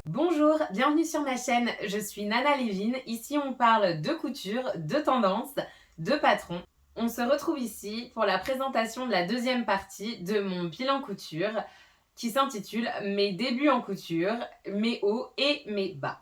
Bonjour, bienvenue sur ma chaîne, je suis Nana Lévin. Ici on parle de couture, de tendance, de patron. On se retrouve ici pour la présentation de la deuxième partie de mon bilan couture qui s'intitule Mes débuts en couture, mes hauts et mes bas.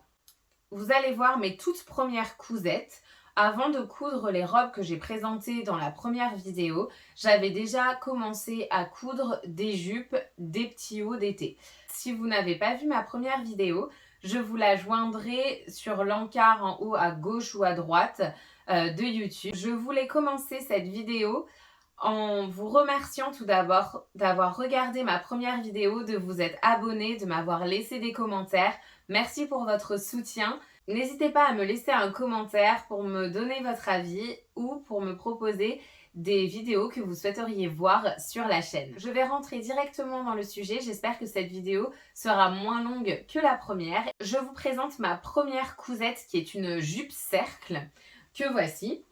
Vous allez voir mes toutes premières cousettes. Avant de coudre les robes que j'ai présentées dans la première vidéo, j'avais déjà commencé à coudre des jupes, des petits hauts d'été. Si vous n'avez pas vu ma première vidéo, je vous la joindrai sur l'encart en haut à gauche ou à droite de YouTube. Je voulais commencer cette vidéo en vous remerciant tout d'abord d'avoir regardé ma première vidéo, de vous être abonné, de m'avoir laissé des commentaires. Merci pour votre soutien. N'hésitez pas à me laisser un commentaire pour me donner votre avis ou pour me proposer des vidéos que vous souhaiteriez voir sur la chaîne. Je vais rentrer directement dans le sujet, j'espère que cette vidéo sera moins longue que la première. Je vous présente ma première cousette qui est une jupe cercle que voici.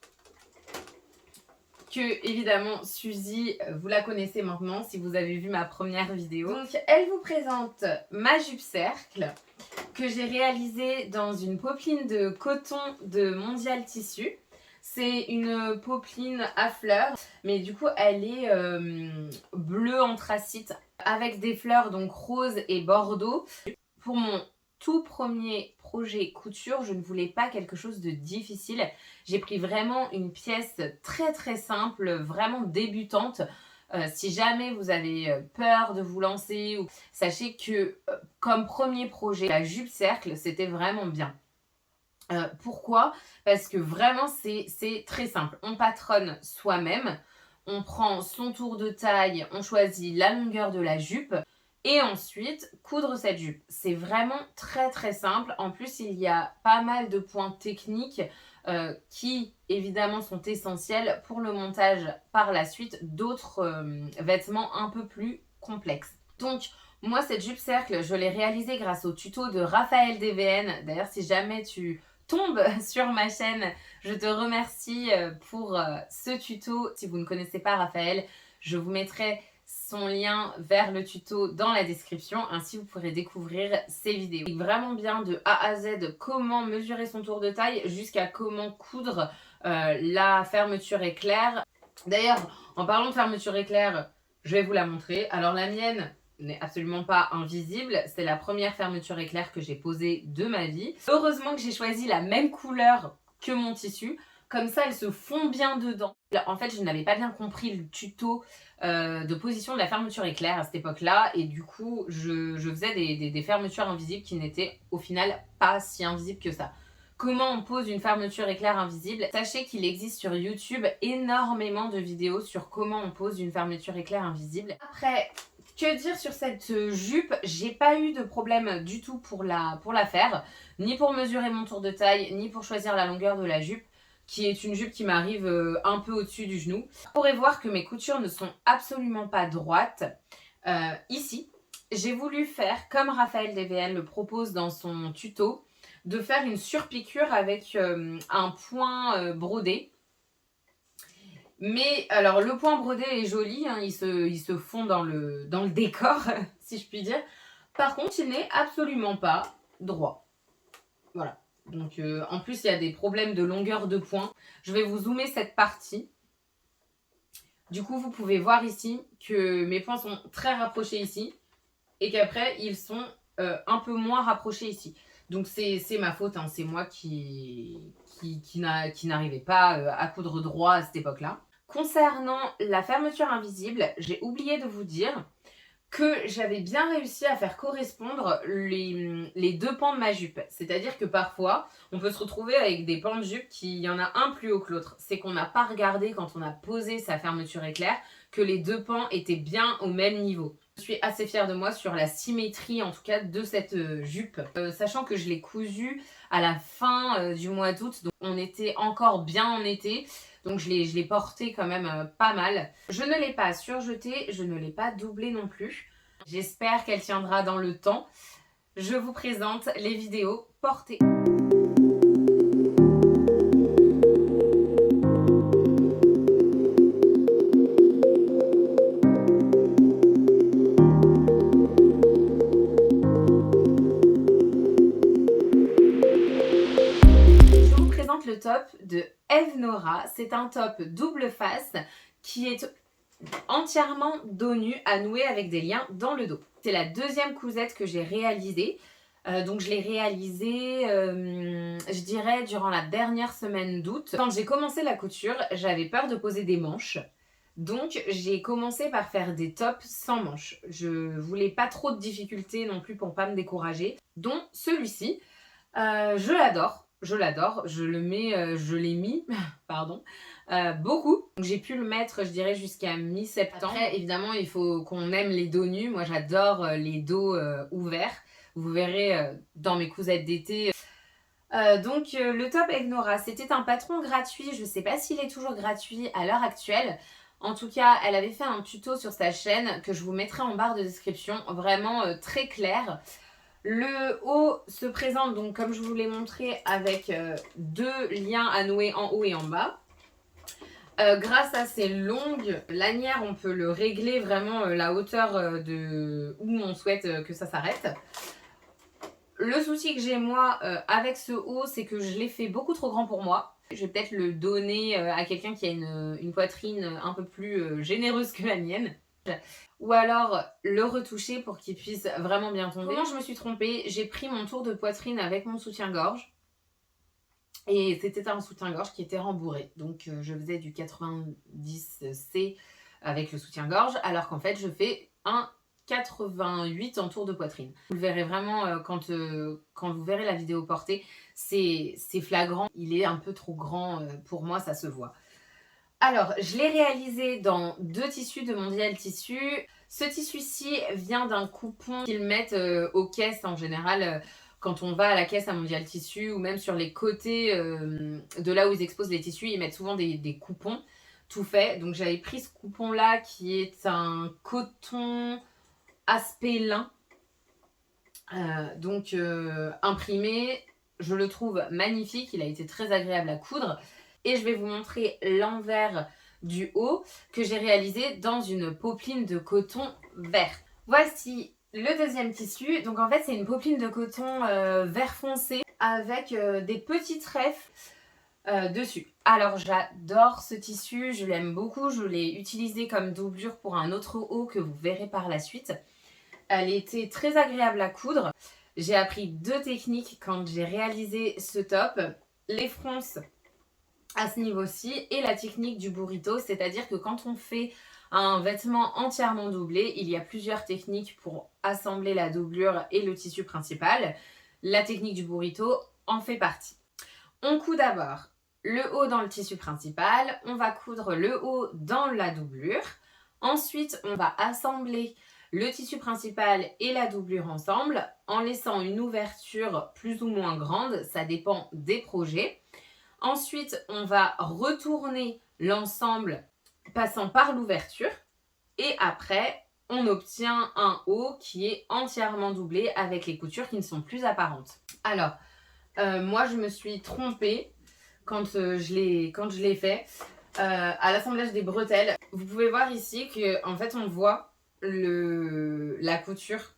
Que évidemment Suzy, vous la connaissez maintenant si vous avez vu ma première vidéo. Donc elle vous présente ma jupe cercle que j'ai réalisée dans une popeline de coton de Mondial Tissu. C'est une popeline à fleurs, mais du coup elle est bleue anthracite avec des fleurs donc rose et bordeaux. Pour mon tout premier projet couture, je ne voulais pas quelque chose de difficile. J'ai pris vraiment une pièce très simple, vraiment débutante. Si jamais vous avez peur de vous lancer, sachez que comme premier projet, la jupe cercle, c'était vraiment bien. Pourquoi? Parce que vraiment, c'est très simple. On patronne soi-même, on prend son tour de taille, on choisit la longueur de la jupe et ensuite coudre cette jupe. C'est vraiment très simple. En plus, il y a pas mal de points techniques qui évidemment sont essentiels pour le montage par la suite d'autres vêtements un peu plus complexes. Donc moi cette jupe cercle je l'ai réalisée grâce au tuto de Raphaël DVN. D'ailleurs si jamais tu tombes sur ma chaîne, je te remercie pour ce tuto. Si vous ne connaissez pas Raphaël, je vous mettrai son lien vers le tuto dans la description, ainsi vous pourrez découvrir ses vidéos. C'est vraiment bien de A à Z comment mesurer son tour de taille jusqu'à comment coudre la fermeture éclair. D'ailleurs, en parlant de fermeture éclair, je vais vous la montrer. Alors la mienne n'est absolument pas invisible, c'est la première fermeture éclair que j'ai posée de ma vie. Heureusement que j'ai choisi la même couleur que mon tissu, comme ça elle se fond bien dedans. En fait je n'avais pas bien compris le tuto de position de la fermeture éclair à cette époque-là et du coup je faisais des fermetures invisibles qui n'étaient au final pas si invisibles que ça. Comment on pose une fermeture éclair invisible? Sachez qu'il existe sur YouTube énormément de vidéos sur comment on pose une fermeture éclair invisible. Après, que dire sur cette jupe? J'ai pas eu de problème du tout pour la faire, ni pour mesurer mon tour de taille, ni pour choisir la longueur de la jupe, qui est une jupe qui m'arrive un peu au-dessus du genou. Vous pourrez voir que mes coutures ne sont absolument pas droites. Ici, j'ai voulu faire, comme Raphaël DVN le propose dans son tuto, de faire une surpiqûre avec un point brodé. Mais alors le point brodé est joli, hein, il se fond dans le décor, si je puis dire. Par contre, il n'est absolument pas droit. Voilà. Donc en plus, il y a des problèmes de longueur de point. Je vais vous zoomer cette partie. Du coup, vous pouvez voir ici que mes points sont très rapprochés ici et qu'après, ils sont un peu moins rapprochés ici. Donc c'est ma faute, hein. C'est moi qui n'arrivais pas à coudre droit à cette époque-là. Concernant la fermeture invisible, j'ai oublié de vous dire que j'avais bien réussi à faire correspondre les deux pans de ma jupe. C'est-à-dire que parfois, on peut se retrouver avec des pans de jupe qui y en a un plus haut que l'autre. C'est qu'on n'a pas regardé quand on a posé sa fermeture éclair que les deux pans étaient bien au même niveau. Je suis assez fière de moi sur la symétrie en tout cas de cette jupe, sachant que je l'ai cousue à la fin du mois d'août, donc on était encore bien en été, donc je l'ai portée quand même pas mal. Je ne l'ai pas surjetée, je ne l'ai pas doublée non plus. J'espère qu'elle tiendra dans le temps. Je vous présente les vidéos portées. top de Eve Nora. C'est un top double face qui est entièrement dos nu à nouer avec des liens dans le dos. C'est la deuxième cousette que j'ai réalisée. Donc je l'ai réalisée, je dirais, durant la dernière semaine d'août. Quand j'ai commencé la couture, j'avais peur de poser des manches. Donc j'ai commencé par faire des tops sans manches. Je voulais pas trop de difficultés non plus pour pas me décourager. Dont celui-ci. Je l'adore. Je l'adore. Je l'ai mis, pardon, beaucoup. J'ai pu le mettre, je dirais, jusqu'à mi-septembre. Après, évidemment, il faut qu'on aime les dos nus. Moi, j'adore les dos ouverts. Vous verrez dans mes cousettes d'été. Donc le top Eve Nora, c'était un patron gratuit. Je sais pas s'il est toujours gratuit à l'heure actuelle. En tout cas, elle avait fait un tuto sur sa chaîne que je vous mettrai en barre de description. Vraiment très clair. Le haut se présente donc comme je vous l'ai montré avec deux liens à nouer en haut et en bas. Grâce à ces longues lanières, on peut le régler vraiment la hauteur de où on souhaite que ça s'arrête. Le souci que j'ai moi avec ce haut, c'est que je l'ai fait beaucoup trop grand pour moi. Je vais peut-être le donner à quelqu'un qui a une poitrine un peu plus généreuse que la mienne. Ou alors le retoucher pour qu'il puisse vraiment bien tomber. Comment je me suis trompée? J'ai pris mon tour de poitrine avec mon soutien-gorge. Et c'était un soutien-gorge qui était rembourré. Donc je faisais du 90C avec le soutien-gorge. Alors qu'en fait je fais un 88 en tour de poitrine. Vous le verrez vraiment quand vous verrez la vidéo portée. C'est flagrant. Il est un peu trop grand pour moi, ça se voit. Alors, je l'ai réalisé dans deux tissus de Mondial Tissu. Ce tissu-ci vient d'un coupon qu'ils mettent aux caisses en général quand on va à la caisse à Mondial Tissu ou même sur les côtés de là où ils exposent les tissus, ils mettent souvent des coupons tout faits. Donc j'avais pris ce coupon-là qui est un coton aspect lin. Imprimé, je le trouve magnifique, il a été très agréable à coudre. Et je vais vous montrer l'envers du haut que j'ai réalisé dans une popeline de coton vert. Voici le deuxième tissu. Donc en fait c'est une popeline de coton vert foncé avec des petits trèfles dessus. Alors j'adore ce tissu, je l'aime beaucoup. Je l'ai utilisé comme doublure pour un autre haut que vous verrez par la suite. Elle était très agréable à coudre. J'ai appris deux techniques quand j'ai réalisé ce top. Les fronces à ce niveau-ci et la technique du burrito, c'est-à-dire que quand on fait un vêtement entièrement doublé, il y a plusieurs techniques pour assembler la doublure et le tissu principal. La technique du burrito en fait partie. On coud d'abord le haut dans le tissu principal, on va coudre le haut dans la doublure. Ensuite, on va assembler le tissu principal et la doublure ensemble en laissant une ouverture plus ou moins grande, ça dépend des projets. Ensuite, on va retourner l'ensemble passant par l'ouverture. Et après, on obtient un haut qui est entièrement doublé avec les coutures qui ne sont plus apparentes. Alors, moi, je me suis trompée quand je l'ai fait à l'assemblage des bretelles. Vous pouvez voir ici qu'en fait, on voit la couture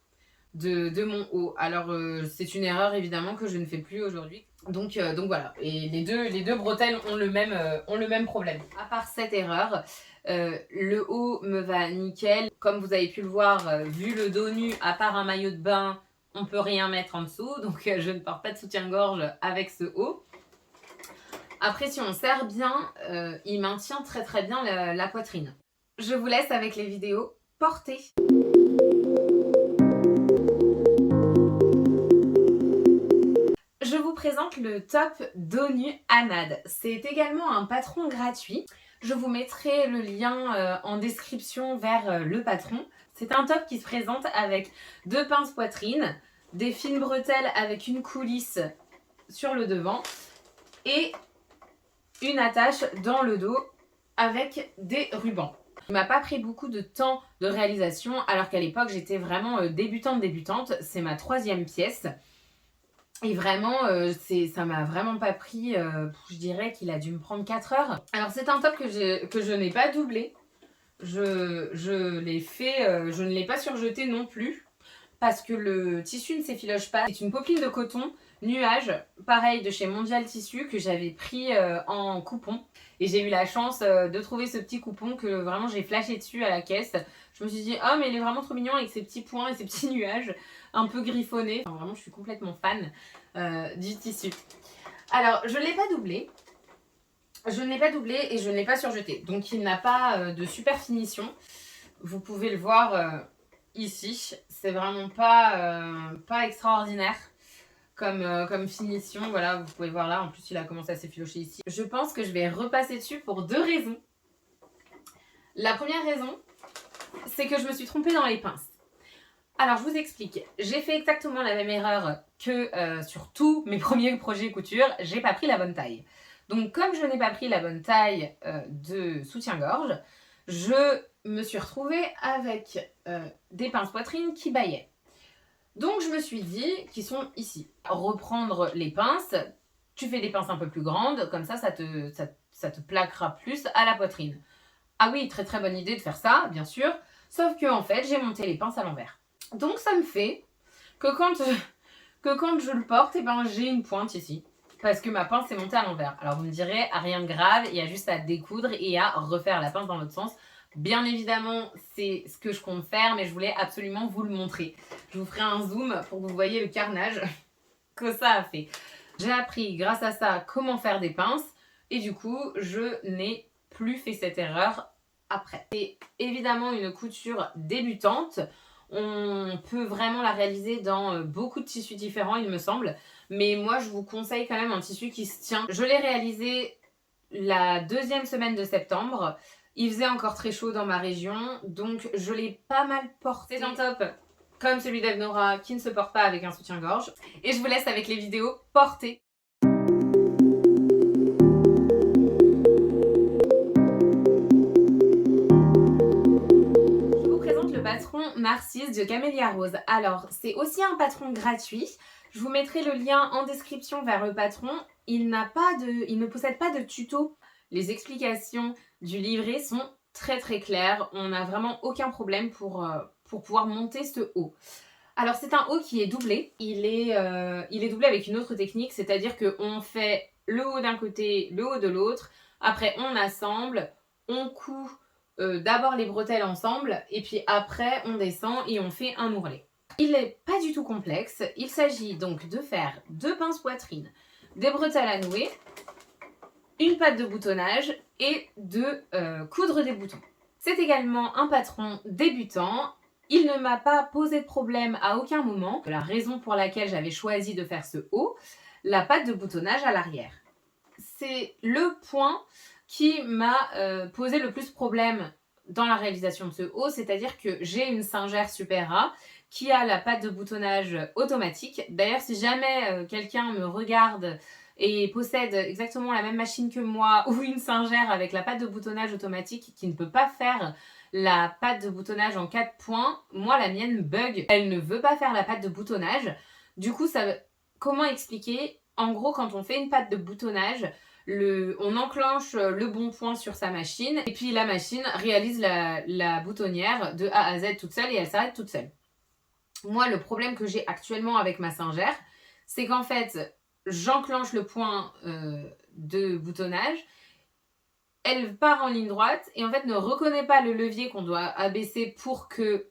de mon haut. Alors, c'est une erreur évidemment que je ne fais plus aujourd'hui. Donc voilà, et les deux bretelles ont le même problème. À part cette erreur, le haut me va nickel. Comme vous avez pu le voir, vu le dos nu, à part un maillot de bain, on peut rien mettre en dessous. Donc je ne porte pas de soutien-gorge avec ce haut. Après, si on serre bien, il maintient très très bien la poitrine. Je vous laisse avec les vidéos portées. Je vous présente le top dos nu Anad. C'est également un patron gratuit. Je vous mettrai le lien en description vers le patron. C'est un top qui se présente avec deux pinces poitrine, des fines bretelles avec une coulisse sur le devant et une attache dans le dos avec des rubans. Il m'a pas pris beaucoup de temps de réalisation alors qu'à l'époque j'étais vraiment débutante. C'est ma troisième pièce. Et vraiment, ça m'a vraiment pas pris, je dirais qu'il a dû me prendre 4 heures. Alors c'est un top que je n'ai pas doublé. Je l'ai fait, je ne l'ai pas surjeté non plus. Parce que le tissu ne s'effiloche pas. C'est une popeline de coton nuage, pareil de chez Mondial Tissu que j'avais pris en coupon. Et j'ai eu la chance de trouver ce petit coupon que vraiment j'ai flashé dessus à la caisse. Je me suis dit, oh mais il est vraiment trop mignon avec ses petits points et ses petits nuages un peu griffonnés. Enfin, vraiment, je suis complètement fan du tissu. Alors, je ne l'ai pas doublé. Je ne l'ai pas doublé et je ne l'ai pas surjeté. Donc, il n'a pas de super finition. Vous pouvez le voir ici. C'est vraiment pas extraordinaire comme finition. Voilà, vous pouvez voir là. En plus, il a commencé à s'effilocher ici. Je pense que je vais repasser dessus pour 2 raisons. La première raison, c'est que je me suis trompée dans les pinces. Alors, je vous explique. J'ai fait exactement la même erreur que sur tous mes premiers projets couture. J'ai pas pris la bonne taille. Donc, comme je n'ai pas pris la bonne taille de soutien-gorge, je me suis retrouvée avec des pinces poitrine qui bâillaient. Donc, je me suis dit, qui sont ici, reprendre les pinces, tu fais des pinces un peu plus grandes, comme ça te plaquera plus à la poitrine. Ah oui, très très bonne idée de faire ça, bien sûr, sauf que en fait, j'ai monté les pinces à l'envers. Donc, ça me fait que quand je le porte, eh ben, j'ai une pointe ici. Parce que ma pince est montée à l'envers. Alors vous me direz, rien de grave, il y a juste à découdre et à refaire la pince dans l'autre sens. Bien évidemment, c'est ce que je compte faire, mais je voulais absolument vous le montrer. Je vous ferai un zoom pour que vous voyez le carnage que ça a fait. J'ai appris grâce à ça comment faire des pinces et du coup, je n'ai plus fait cette erreur après. C'est évidemment une couture débutante. On peut vraiment la réaliser dans beaucoup de tissus différents, il me semble. Mais moi, je vous conseille quand même un tissu qui se tient. Je l'ai réalisé la 2e semaine de septembre. Il faisait encore très chaud dans ma région, donc je l'ai pas mal porté. C'est un top comme celui d'Eve Nora qui ne se porte pas avec un soutien-gorge. Et je vous laisse avec les vidéos portées. Je vous présente le patron Narcisse de Camélia Rose. Alors, c'est aussi un patron gratuit. Je vous mettrai le lien en description vers le patron. Il ne possède pas de tuto. Les explications du livret sont très très claires. On n'a vraiment aucun problème pour pouvoir monter ce haut. Alors c'est un haut qui est doublé. Il est doublé avec une autre technique, c'est-à-dire qu'on fait le haut d'un côté, le haut de l'autre. Après on assemble, on coud d'abord les bretelles ensemble et puis après on descend et on fait un ourlet. Il n'est pas du tout complexe. Il s'agit donc de faire 2 pinces poitrine, des bretelles à nouer, une patte de boutonnage et de coudre des boutons. C'est également un patron débutant. Il ne m'a pas posé de problème à aucun moment. La raison pour laquelle j'avais choisi de faire ce haut, la patte de boutonnage à l'arrière. C'est le point qui m'a posé le plus problème dans la réalisation de ce haut, c'est-à-dire que j'ai une Singer Super A qui a la patte de boutonnage automatique. D'ailleurs, si jamais quelqu'un me regarde et possède exactement la même machine que moi ou une Singer avec la patte de boutonnage automatique qui ne peut pas faire la patte de boutonnage en 4 points, moi la mienne bug. Elle ne veut pas faire la patte de boutonnage. Du coup, comment expliquer? En gros, quand on fait une patte de boutonnage, on enclenche le bon point sur sa machine et puis la machine réalise la boutonnière de A à Z toute seule et elle s'arrête toute seule. Moi, le problème que j'ai actuellement avec ma Singer, c'est qu'en fait, j'enclenche le point de boutonnage, elle part en ligne droite et en fait ne reconnaît pas le levier qu'on doit abaisser pour que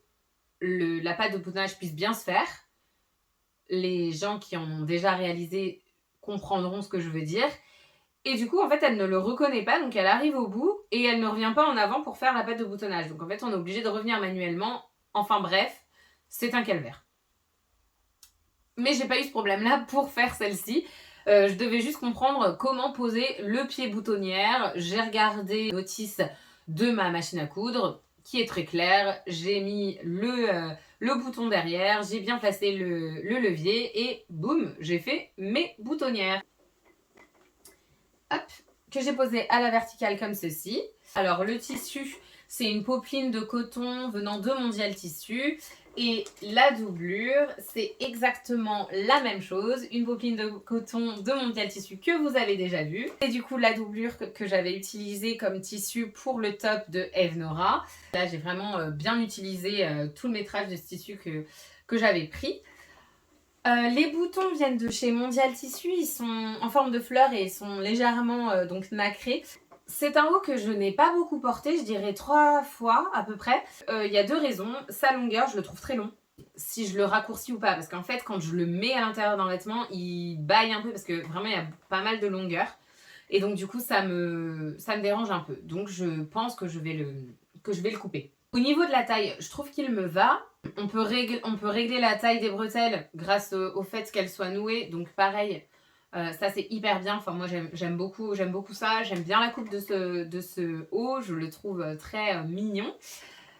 la patte de boutonnage puisse bien se faire. Les gens qui en ont déjà réalisé comprendront ce que je veux dire. Et du coup, en fait, elle ne le reconnaît pas, donc elle arrive au bout et elle ne revient pas en avant pour faire la patte de boutonnage. Donc en fait, on est obligé de revenir manuellement. Enfin bref, c'est un calvaire. Mais j'ai pas eu ce problème-là pour faire celle-ci. Je devais juste comprendre comment poser le pied boutonnière. J'ai regardé la notice de ma machine à coudre qui est très claire. J'ai mis le bouton derrière, j'ai bien placé le levier et boum, j'ai fait mes boutonnières. Hop, que j'ai posé à la verticale comme ceci. Alors le tissu, c'est une popeline de coton venant de Mondial Tissu. Et la doublure, c'est exactement la même chose. Une popeline de coton de Mondial Tissu que vous avez déjà vue. Et du coup, la doublure que j'avais utilisée comme tissu pour le top de Eve Nora. Là, j'ai vraiment bien utilisé tout le métrage de ce tissu que j'avais pris. Les boutons viennent de chez Mondial Tissu, ils sont en forme de fleurs et ils sont légèrement donc nacrés. C'est un haut que je n'ai pas beaucoup porté, je dirais 3 fois à peu près. Il y a 2 raisons. Sa longueur, je le trouve très long. Si je le raccourcis ou pas, parce qu'en fait quand je le mets à l'intérieur d'un vêtement, il baille un peu parce que vraiment il y a pas mal de longueur. Et donc du coup ça me dérange un peu. Donc je pense que je vais le couper. Au niveau de la taille, je trouve qu'il me va. On peut régler la taille des bretelles grâce au fait qu'elles soient nouées. Donc pareil, ça c'est hyper bien. Enfin moi j'aime beaucoup ça. J'aime bien la coupe de ce haut. Je le trouve très mignon.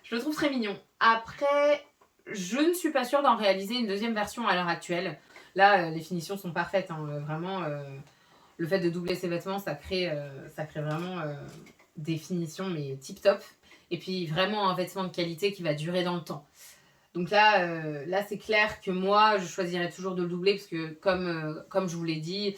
Je le trouve très mignon. Après, je ne suis pas sûre d'en réaliser une deuxième version à l'heure actuelle. Là, les finitions sont parfaites. Hein. Vraiment, le fait de doubler ses vêtements, ça crée vraiment des finitions mais tip top. Et puis vraiment un vêtement de qualité qui va durer dans le temps. Donc là c'est clair que moi, je choisirais toujours de le doubler parce que comme je vous l'ai dit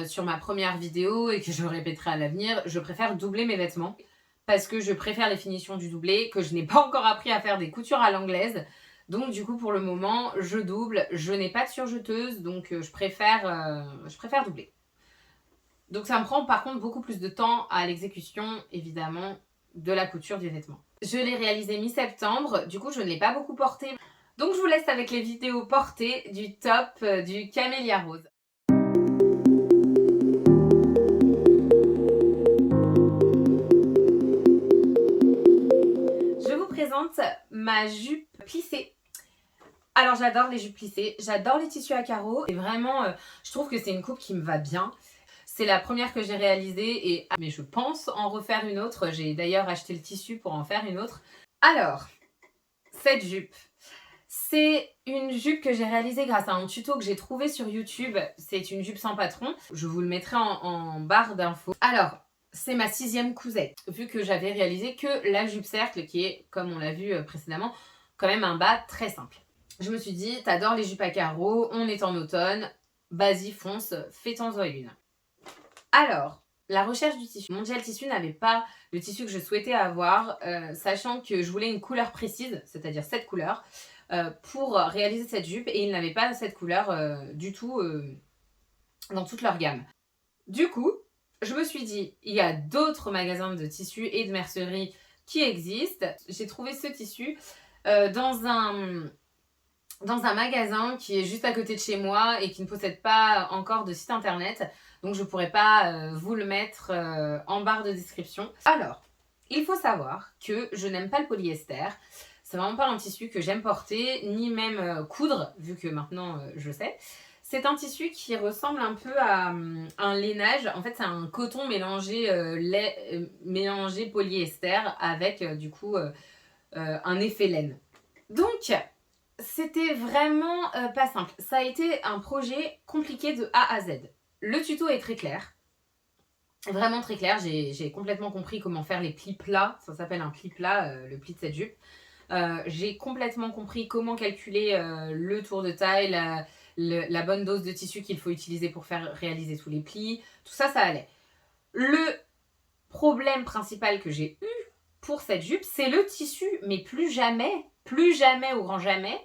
sur ma première vidéo et que je répéterai à l'avenir, je préfère doubler mes vêtements parce que je préfère les finitions du doublé, que je n'ai pas encore appris à faire des coutures à l'anglaise. Donc du coup, pour le moment, je double. Je n'ai pas de surjeteuse, donc je préfère doubler. Donc ça me prend par contre beaucoup plus de temps à l'exécution, évidemment, de la couture du vêtement. Je l'ai réalisé mi-septembre, du coup je ne l'ai pas beaucoup porté. Donc je vous laisse avec les vidéos portées du top du Camélia Rose. Je vous présente ma jupe plissée. Alors j'adore les jupes plissées, j'adore les tissus à carreaux. Et vraiment, je trouve que c'est une coupe qui me va bien. C'est la première que j'ai réalisée, mais je pense en refaire une autre. J'ai d'ailleurs acheté le tissu pour en faire une autre. Alors, cette jupe, c'est une jupe que j'ai réalisée grâce à un tuto que j'ai trouvé sur YouTube. C'est une jupe sans patron. Je vous le mettrai en barre d'infos. Alors, c'est ma 6e cousette, vu que j'avais réalisé que la jupe cercle, qui est, comme on l'a vu précédemment, quand même un bas très simple. Je me suis dit, t'adores les jupes à carreaux, on est en automne, vas-y fonce, fais-t'en une. Alors, la recherche du tissu. Mondial Tissu n'avait pas le tissu que je souhaitais avoir, sachant que je voulais une couleur précise, c'est-à-dire cette couleur, pour réaliser cette jupe, et ils n'avaient pas cette couleur du tout dans toute leur gamme. Du coup, je me suis dit, il y a d'autres magasins de tissus et de mercerie qui existent. J'ai trouvé ce tissu dans un magasin qui est juste à côté de chez moi et qui ne possède pas encore de site internet. Donc je ne pourrais pas vous le mettre en barre de description. Alors, il faut savoir que je n'aime pas le polyester. C'est vraiment pas un tissu que j'aime porter, ni même coudre, vu que maintenant je sais. C'est un tissu qui ressemble un peu à un lainage. En fait, c'est un coton mélangé mélangé polyester avec du coup un effet laine. Donc, c'était vraiment pas simple. Ça a été un projet compliqué de A à Z. Le tuto est très clair. Vraiment très clair. J'ai complètement compris comment faire les plis plats. Ça s'appelle un pli plat, le pli de cette jupe. J'ai complètement compris comment calculer le tour de taille, la bonne dose de tissu qu'il faut utiliser pour faire réaliser tous les plis. Tout ça, ça allait. Le problème principal que j'ai eu pour cette jupe, c'est le tissu. Mais plus jamais au grand jamais,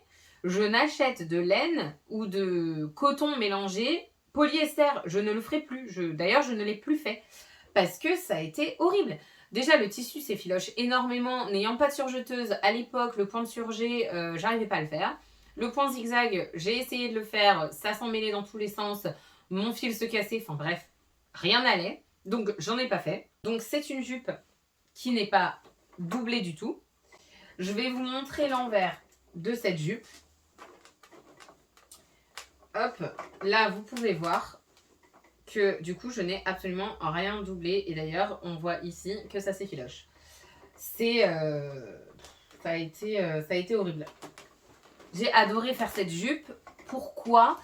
je n'achète de laine ou de coton mélangé. Polyester, je ne le ferai plus. D'ailleurs, je ne l'ai plus fait parce que ça a été horrible. Déjà, le tissu s'effiloche énormément. N'ayant pas de surjeteuse, à l'époque, le point de surjet, j'arrivais pas à le faire. Le point zigzag, j'ai essayé de le faire, ça s'en mêlait dans tous les sens. Mon fil se cassait, enfin bref, rien n'allait. Donc, j'en ai pas fait. Donc, c'est une jupe qui n'est pas doublée du tout. Je vais vous montrer l'envers de cette jupe. Hop, là vous pouvez voir que du coup je n'ai absolument rien doublé. Et d'ailleurs on voit ici que ça s'effiloche. Ça a été horrible. J'ai adoré faire cette jupe. Pourquoi ?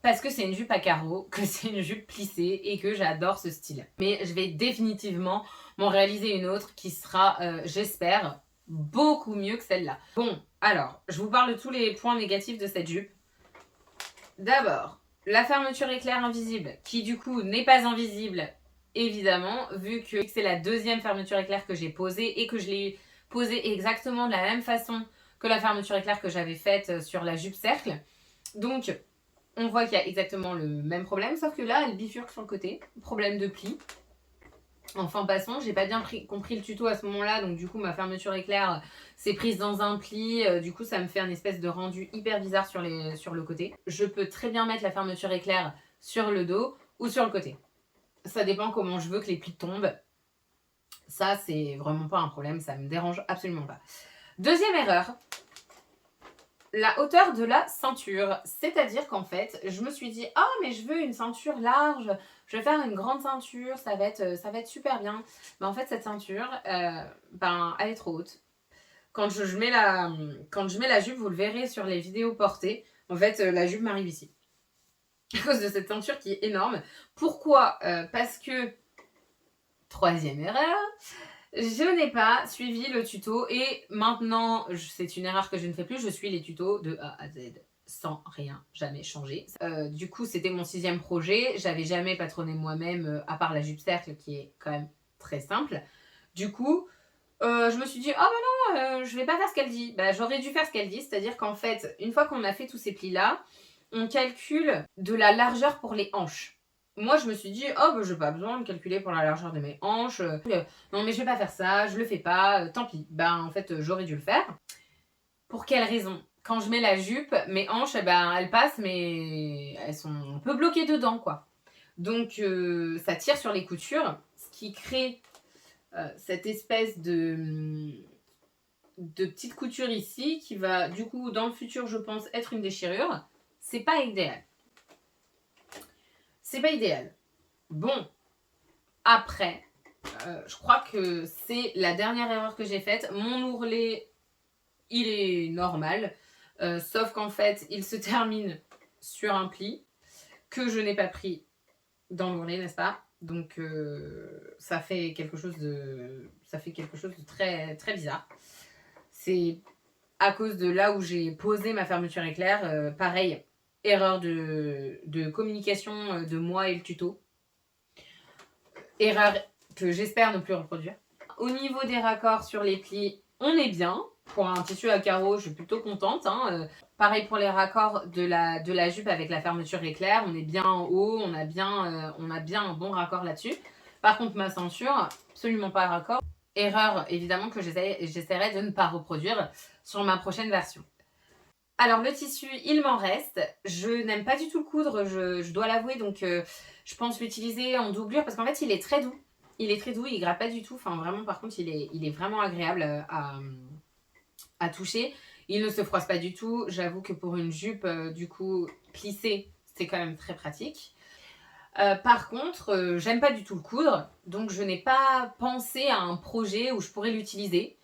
Parce que c'est une jupe à carreaux, que c'est une jupe plissée et que j'adore ce style. Mais je vais définitivement m'en réaliser une autre qui sera, j'espère, beaucoup mieux que celle-là. Bon, alors, je vous parle de tous les points négatifs de cette jupe. D'abord, la fermeture éclair invisible, qui du coup n'est pas invisible, évidemment, vu que c'est la 2e fermeture éclair que j'ai posée et que je l'ai posée exactement de la même façon que la fermeture éclair que j'avais faite sur la jupe cercle. Donc, on voit qu'il y a exactement le même problème, sauf que là, elle bifurque sur le côté. Problème de pli. Enfin, passons, j'ai pas bien compris le tuto à ce moment-là, donc du coup, ma fermeture éclair s'est prise dans un pli. Du coup, ça me fait un espèce de rendu hyper bizarre sur le côté. Je peux très bien mettre la fermeture éclair sur le dos ou sur le côté. Ça dépend comment je veux que les plis tombent. Ça, c'est vraiment pas un problème, ça me dérange absolument pas. Deuxième erreur, la hauteur de la ceinture. C'est-à-dire qu'en fait, je me suis dit, ah, mais je veux une ceinture large, je vais faire une grande ceinture, ça va être super bien. Mais en fait, cette ceinture, elle est trop haute. Quand je mets la jupe, vous le verrez sur les vidéos portées, en fait, la jupe m'arrive ici. À cause de cette ceinture qui est énorme. Pourquoi Parce que, troisième erreur, je n'ai pas suivi le tuto et maintenant, c'est une erreur que je ne fais plus, je suis les tutos de A à Z sans rien jamais changer. Du coup, c'était mon 6e projet, j'avais jamais patronné moi-même à part la jupe cercle qui est quand même très simple. Du coup, je me suis dit, oh bah non, je vais pas faire ce qu'elle dit. Bah, j'aurais dû faire ce qu'elle dit, c'est-à-dire qu'en fait, une fois qu'on a fait tous ces plis-là, on calcule de la largeur pour les hanches. Moi, je me suis dit, oh, bah, j'ai pas besoin de calculer pour la largeur de mes hanches. Non, mais je vais pas faire ça, je le fais pas, tant pis. Ben, en fait, j'aurais dû le faire. Pour quelle raison? Quand je mets la jupe, mes hanches, elles passent, mais elles sont un peu bloquées dedans, quoi. Donc, ça tire sur les coutures, ce qui crée cette espèce de petite couture ici, qui va, du coup, dans le futur, je pense, être une déchirure. C'est pas idéal. C'est pas idéal. Bon, après, je crois que c'est la dernière erreur que j'ai faite. Mon ourlet, il est normal, sauf qu'en fait, il se termine sur un pli que je n'ai pas pris dans l'ourlet, n'est-ce pas? Donc, ça fait quelque chose de très, très bizarre. C'est à cause de là où j'ai posé ma fermeture éclair. Pareil, erreur de communication de moi et le tuto. Erreur que j'espère ne plus reproduire. Au niveau des raccords sur les plis, on est bien. Pour un tissu à carreaux, je suis plutôt contente. Pareil pour les raccords de la jupe avec la fermeture éclair. On est bien en haut, on a bien un bon raccord là-dessus. Par contre, ma ceinture, absolument pas raccord. Erreur, évidemment, que j'essaierai de ne pas reproduire sur ma prochaine version. Alors, le tissu, il m'en reste. Je n'aime pas du tout le coudre, je dois l'avouer. Donc, je pense l'utiliser en doublure parce qu'en fait, il est très doux. Il est très doux, il gratte pas du tout. Enfin, vraiment, par contre, il est vraiment agréable à toucher. Il ne se froisse pas du tout. J'avoue que pour une jupe, du coup, plissée, c'est quand même très pratique. Par contre, j'aime pas du tout le coudre. Donc, je n'ai pas pensé à un projet où je pourrais l'utiliser.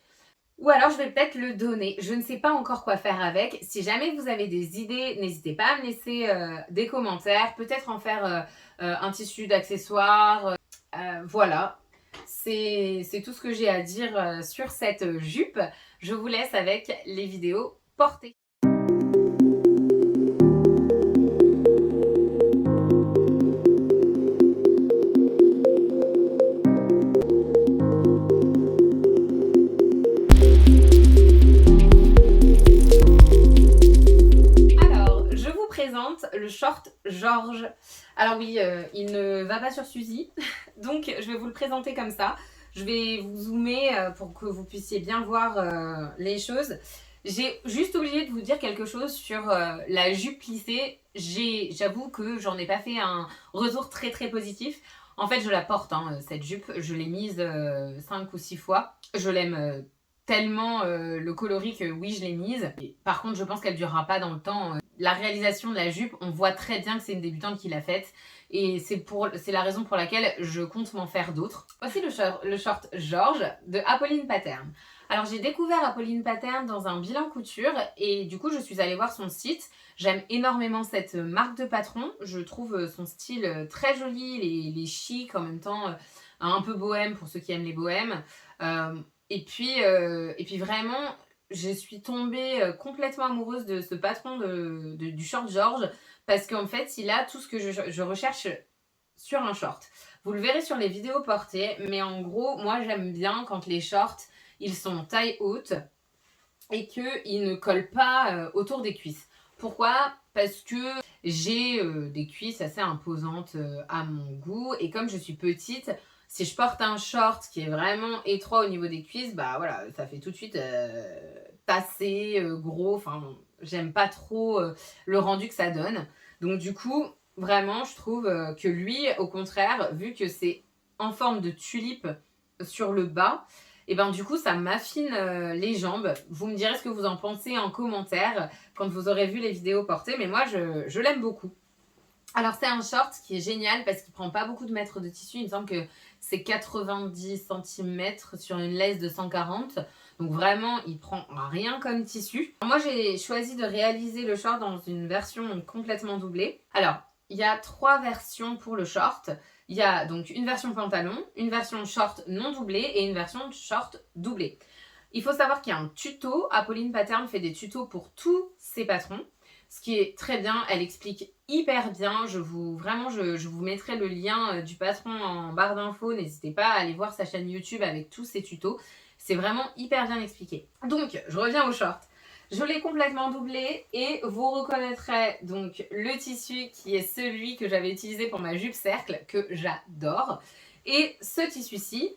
Ou alors je vais peut-être le donner. Je ne sais pas encore quoi faire avec. Si jamais vous avez des idées, n'hésitez pas à me laisser des commentaires. Peut-être en faire un tissu d'accessoires. Voilà. C'est tout ce que j'ai à dire sur cette jupe. Je vous laisse avec les vidéos portées. Le short Georges. Alors oui, il ne va pas sur Suzy, donc je vais vous le présenter comme ça. Je vais vous zoomer pour que vous puissiez bien voir les choses. J'ai juste oublié de vous dire quelque chose sur la jupe plissée. J'avoue que j'en ai pas fait un retour très très positif. En fait, je la porte, cette jupe. Je l'ai mise 5 ou 6 fois. Je l'aime tellement le coloris que oui, je l'ai mise. Et, par contre, je pense qu'elle durera pas dans le temps. La réalisation de la jupe, on voit très bien que c'est une débutante qui l'a faite. Et c'est la raison pour laquelle je compte m'en faire d'autres. Voici le short Georges de Apolline Pattern. Alors j'ai découvert Apolline Pattern dans un bilan couture et du coup je suis allée voir son site. J'aime énormément cette marque de patron. Je trouve son style très joli, il est chic en même temps, un peu bohème pour ceux qui aiment les bohèmes. Et puis vraiment, je suis tombée complètement amoureuse de ce patron du short Georges parce qu'en fait, il a tout ce que je recherche sur un short. Vous le verrez sur les vidéos portées, mais en gros, moi j'aime bien quand les shorts, ils sont taille haute et qu'ils ne collent pas autour des cuisses. Pourquoi? Parce que j'ai des cuisses assez imposantes à mon goût et comme je suis petite, si je porte un short qui est vraiment étroit au niveau des cuisses, bah voilà, ça fait tout de suite tassé, gros, enfin j'aime pas trop le rendu que ça donne. Donc du coup, vraiment, je trouve que lui, au contraire, vu que c'est en forme de tulipe sur le bas, et ben du coup ça m'affine les jambes. Vous me direz ce que vous en pensez en commentaire quand vous aurez vu les vidéos portées, mais moi je l'aime beaucoup. Alors c'est un short qui est génial parce qu'il prend pas beaucoup de mètres de tissu, il me semble que c'est 90 cm sur une laisse de 140, donc vraiment il prend rien comme tissu. Moi j'ai choisi de réaliser le short dans une version complètement doublée. Alors il y a 3 versions pour le short. Il y a donc une version pantalon, une version short non doublée et une version short doublée. Il faut savoir qu'il y a un tuto. Apolline Pattern fait des tutos pour tous ses patrons, ce qui est très bien. Elle explique hyper bien. Je vous mettrai le lien du patron en barre d'infos. N'hésitez pas à aller voir sa chaîne YouTube avec tous ses tutos. C'est vraiment hyper bien expliqué. Donc, je reviens au short. Je l'ai complètement doublé et vous reconnaîtrez donc le tissu qui est celui que j'avais utilisé pour ma jupe cercle, que j'adore. Et ce tissu-ci,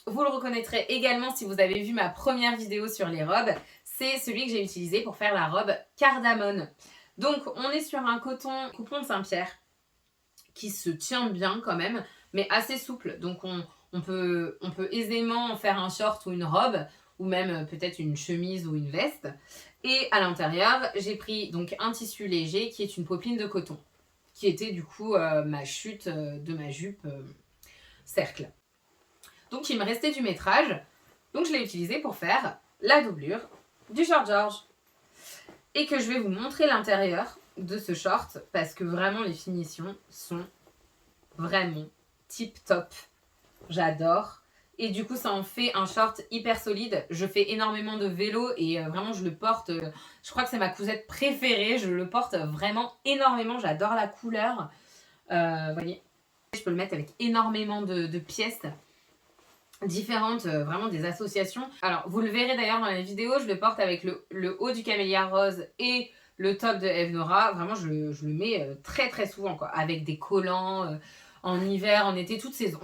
vous le reconnaîtrez également si vous avez vu ma première vidéo sur les robes. C'est celui que j'ai utilisé pour faire la robe cardamone. Donc on est sur un coton coupon de Saint-Pierre qui se tient bien quand même, mais assez souple. Donc on peut aisément en faire un short ou une robe, ou même peut-être une chemise ou une veste. Et à l'intérieur, j'ai pris donc un tissu léger qui est une popeline de coton, qui était du coup ma chute de ma jupe cercle. Donc il me restait du métrage, donc je l'ai utilisé pour faire la doublure du short George. Et que je vais vous montrer l'intérieur de ce short parce que vraiment les finitions sont vraiment tip top. J'adore. Et du coup ça en fait un short hyper solide. Je fais énormément de vélo et vraiment je le porte, je crois que c'est ma cousette préférée. Je le porte vraiment énormément, j'adore la couleur. Vous voyez, je peux le mettre avec énormément de pièces différentes, vraiment des associations. Alors vous le verrez d'ailleurs dans la vidéo, je le porte avec le haut du camélia rose et le top de Eve Nora. Vraiment je le mets très très souvent quoi, avec des collants en hiver, en été, toute saison.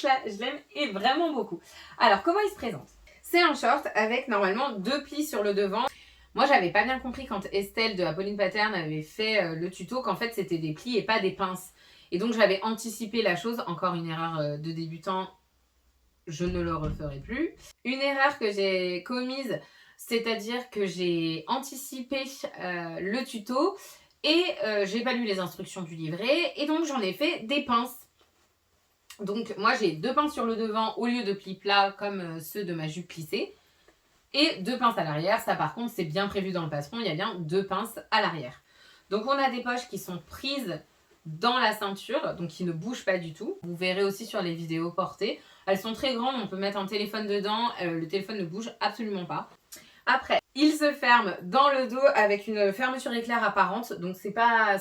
je l'aime et vraiment beaucoup. Alors comment il se présente? C'est un short avec normalement 2 plis sur le devant. Moi j'avais pas bien compris quand Estelle de Apolline Pattern avait fait le tuto qu'en fait c'était des plis et pas des pinces. Et donc j'avais anticipé la chose, encore une erreur de débutant, je ne le referai plus. Une erreur que j'ai commise, c'est-à-dire que j'ai anticipé le tuto et j'ai pas lu les instructions du livret et donc j'en ai fait des pinces. Donc moi j'ai 2 pinces sur le devant au lieu de plis plats comme ceux de ma jupe plissée et 2 pinces à l'arrière. Ça par contre c'est bien prévu dans le patron, il y a bien 2 pinces à l'arrière. Donc on a des poches qui sont prises dans la ceinture, donc qui ne bougent pas du tout. Vous verrez aussi sur les vidéos portées. Elles sont très grandes, on peut mettre un téléphone dedans, le téléphone ne bouge absolument pas. Après, il se ferme dans le dos avec une fermeture éclair apparente, donc c'est pas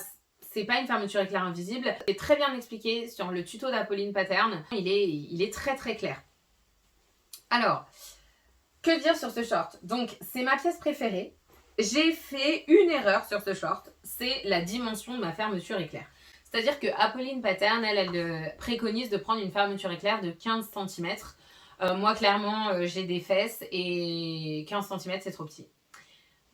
une fermeture éclair invisible. C'est très bien expliqué sur le tuto d'Apolline Pattern, il est très très clair. Alors, que dire sur ce short? Donc c'est ma pièce préférée. J'ai fait une erreur sur ce short, c'est la dimension de ma fermeture éclair. C'est-à-dire que Apolline Pattern, elle préconise de prendre une fermeture éclair de 15 cm. Moi, clairement, j'ai des fesses et 15 cm, c'est trop petit.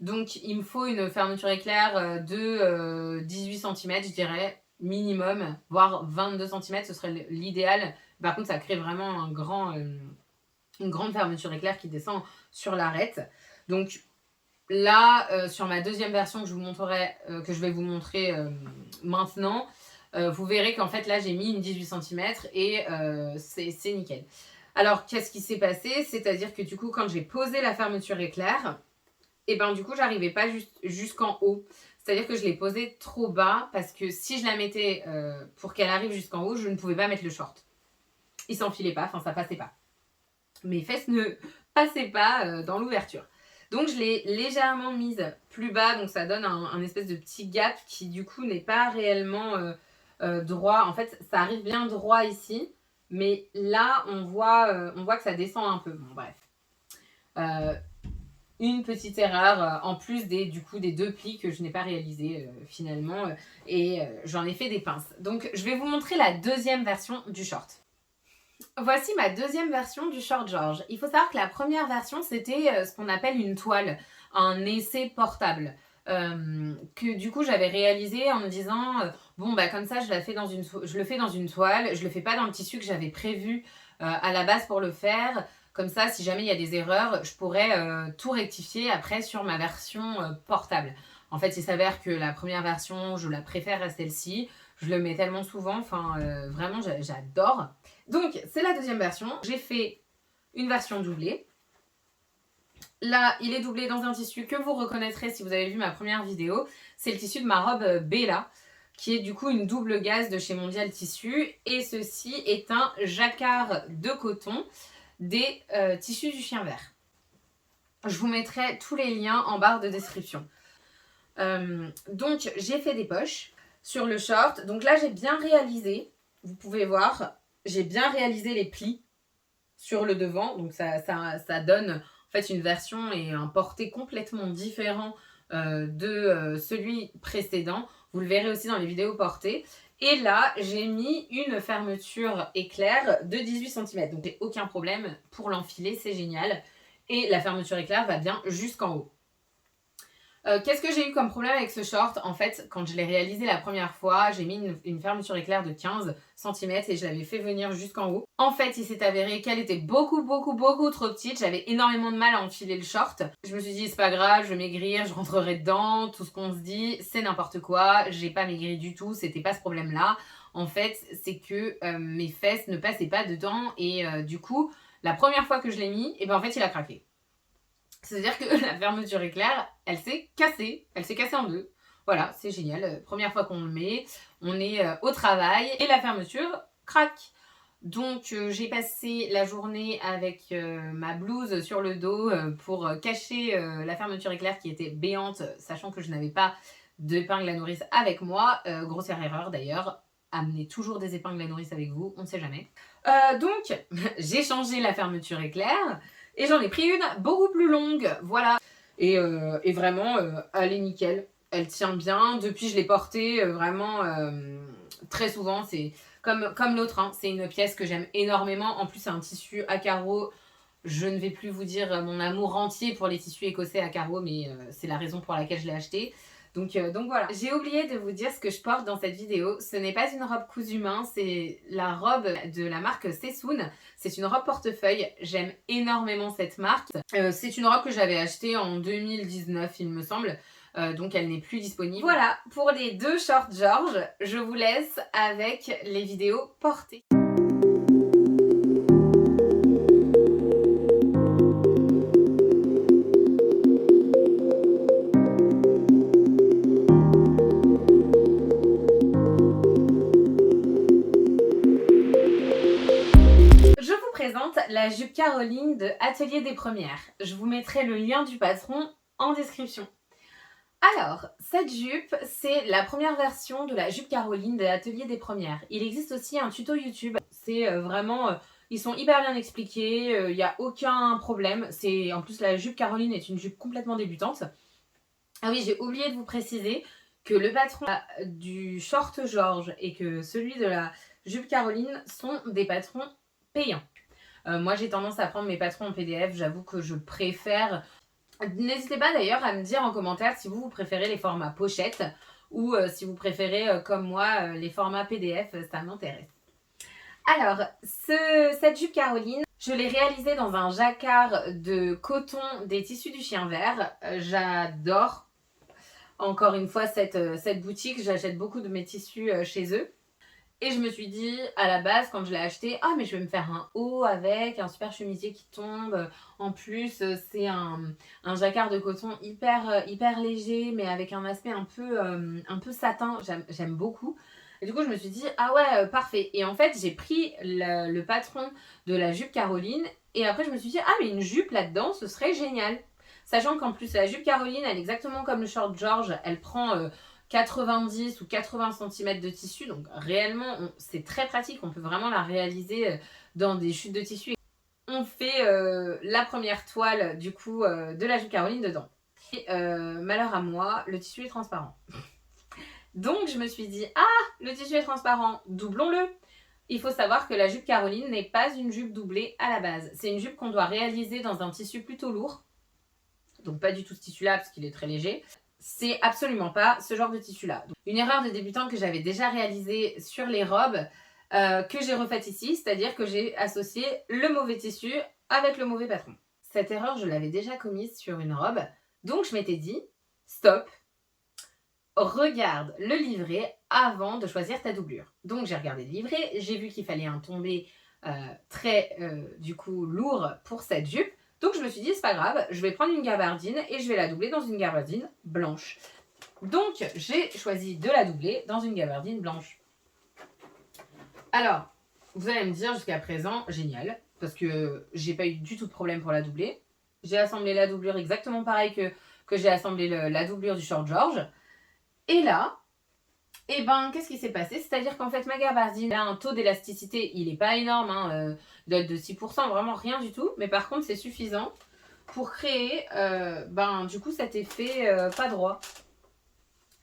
Donc, il me faut une fermeture éclair de 18 cm, je dirais, minimum, voire 22 cm, ce serait l'idéal. Par contre, ça crée vraiment une grande fermeture éclair qui descend sur l'arête. Donc, là, sur ma deuxième version que je vais vous montrer maintenant, vous verrez qu'en fait là j'ai mis une 18 cm et c'est nickel. Alors qu'est-ce qui s'est passé? C'est-à-dire que du coup quand j'ai posé la fermeture éclair, et ben du coup j'arrivais pas jusqu'en haut. C'est-à-dire que je l'ai posée trop bas parce que si je la mettais pour qu'elle arrive jusqu'en haut, je ne pouvais pas mettre le short. Il s'enfilait pas, enfin ça passait pas. Mes fesses ne passaient pas dans l'ouverture. Donc je l'ai légèrement mise plus bas, donc ça donne un espèce de petit gap qui du coup n'est pas réellement droit. En fait, ça arrive bien droit ici, mais là on voit que ça descend un peu. Bon bref. une petite erreur en plus du coup des 2 plis que je n'ai pas réalisé finalement et j'en ai fait des pinces. Donc je vais vous montrer la deuxième version du short. Voici ma deuxième version du short George. Il faut savoir que la première version c'était ce qu'on appelle une toile, un essai portable. Que du coup j'avais réalisé en me disant bon bah comme ça je le fais dans une toile, je le fais pas dans le tissu que j'avais prévu à la base pour le faire. Comme ça, si jamais il y a des erreurs, je pourrais tout rectifier après sur ma version portable. En fait, il s'avère que la première version, je la préfère à celle-ci. Je le mets tellement souvent, enfin vraiment j'adore. Donc c'est la deuxième version. J'ai fait une version doublée. Là, il est doublé dans un tissu que vous reconnaîtrez si vous avez vu ma première vidéo. C'est le tissu de ma robe Bella, qui est du coup une double gaze de chez Mondial Tissu. Et ceci est un jacquard de coton des tissus du chien vert. Je vous mettrai tous les liens en barre de description. Donc j'ai fait des poches sur le short. Donc là j'ai bien réalisé, vous pouvez voir, j'ai bien réalisé les plis sur le devant. Donc ça donne en fait une version et un porté complètement différent de celui précédent. Vous le verrez aussi dans les vidéos portées. Et là, j'ai mis une fermeture éclair de 18 cm. Donc, j'ai aucun problème pour l'enfiler, c'est génial. Et la fermeture éclair va bien jusqu'en haut. Qu'est-ce que j'ai eu comme problème avec ce short? En fait, quand je l'ai réalisé la première fois, j'ai mis une fermeture éclair de 15 cm et je l'avais fait venir jusqu'en haut. En fait, il s'est avéré qu'elle était beaucoup trop petite. J'avais énormément de mal à enfiler le short. Je me suis dit, c'est pas grave, je vais maigrir, je rentrerai dedans. Tout ce qu'on se dit, c'est n'importe quoi. J'ai pas maigri du tout, c'était pas ce problème-là. En fait, c'est que mes fesses ne passaient pas dedans et du coup, la première fois que je l'ai mis, et ben en fait, il a craqué. C'est-à-dire que la fermeture éclair, elle s'est cassée. Elle s'est cassée en deux. Voilà, c'est génial. Première fois qu'on le met, on est au travail et la fermeture craque. Donc j'ai passé la journée avec ma blouse sur le dos pour cacher la fermeture éclair qui était béante, sachant que je n'avais pas d'épingle à nourrice avec moi. Grossière erreur d'ailleurs. Amenez toujours des épingles à nourrice avec vous, on ne sait jamais. Donc j'ai changé la fermeture éclair. Et j'en ai pris une beaucoup plus longue, voilà. Et vraiment, elle est nickel. Elle tient bien. Depuis, je l'ai portée vraiment très souvent. C'est comme l'autre, hein. C'est une pièce que j'aime énormément. En plus, c'est un tissu à carreaux. Je ne vais plus vous dire mon amour entier pour les tissus écossais à carreaux, mais c'est la raison pour laquelle je l'ai acheté. Donc voilà. J'ai oublié de vous dire ce que je porte dans cette vidéo. Ce n'est pas une robe cousu main, c'est la robe de la marque Sessoun. C'est une robe portefeuille. J'aime énormément cette marque. C'est une robe que j'avais achetée en 2019, il me semble. Donc elle n'est plus disponible. Voilà, pour les 2 shorts George, je vous laisse avec les vidéos portées. La jupe Caroline de Atelier des Premières. Je vous mettrai le lien du patron en description. Alors, cette jupe, c'est la première version de la jupe Caroline de Atelier des Premières. Il existe aussi un tuto YouTube. C'est vraiment... ils sont hyper bien expliqués, il n'y a aucun problème. En plus, la jupe Caroline est une jupe complètement débutante. Ah oui, j'ai oublié de vous préciser que le patron du short George et que celui de la jupe Caroline sont des patrons payants. Moi, j'ai tendance à prendre mes patrons en PDF. J'avoue que je préfère... N'hésitez pas d'ailleurs à me dire en commentaire si vous préférez les formats pochette ou si vous préférez, comme moi, les formats PDF. Ça m'intéresse. Alors, cette jupe Caroline, je l'ai réalisée dans un jacquard de coton des tissus du chien vert. J'adore. Encore une fois, cette boutique, j'achète beaucoup de mes tissus chez eux. Et je me suis dit, à la base, quand je l'ai acheté, ah mais je vais me faire un haut avec, un super chemisier qui tombe. En plus, c'est un jacquard de coton hyper léger, mais avec un aspect un peu satin. J'aime beaucoup. Et du coup, je me suis dit, ah ouais, parfait. Et en fait, j'ai pris le patron de la jupe Caroline. Et après, je me suis dit, ah mais une jupe là-dedans, ce serait génial. Sachant qu'en plus, la jupe Caroline, elle est exactement comme le short George. Elle prend... 90 ou 80 cm de tissu, donc réellement c'est très pratique, on peut vraiment la réaliser dans des chutes de tissu. on fait la première toile du coup de la jupe Caroline dedans. Et malheur à moi, le tissu est transparent. Donc je me suis dit, ah, le tissu est transparent, doublons-le. Il faut savoir que la jupe Caroline n'est pas une jupe doublée à la base. C'est une jupe qu'on doit réaliser dans un tissu plutôt lourd. Donc pas du tout ce tissu-là parce qu'il est très léger. C'est absolument pas ce genre de tissu-là. Une erreur de débutante que j'avais déjà réalisée sur les robes, que j'ai refaite ici, c'est-à-dire que j'ai associé le mauvais tissu avec le mauvais patron. Cette erreur, je l'avais déjà commise sur une robe. Donc je m'étais dit, stop, regarde le livret avant de choisir ta doublure. Donc j'ai regardé le livret, j'ai vu qu'il fallait un tombé très du coup lourd pour cette jupe. Donc je me suis dit c'est pas grave, je vais prendre une gabardine et je vais la doubler dans une gabardine blanche. Donc j'ai choisi de la doubler dans une gabardine blanche. Alors, vous allez me dire jusqu'à présent, génial, parce que j'ai pas eu du tout de problème pour la doubler. J'ai assemblé la doublure exactement pareil que j'ai assemblé la doublure du short George. Et là, et ben, qu'est-ce qui s'est passé? C'est-à-dire qu'en fait, ma gabardine a un taux d'élasticité, il n'est pas énorme, hein, il doit être de 6%, vraiment rien du tout. Mais par contre, c'est suffisant pour créer, du coup, cet effet pas droit.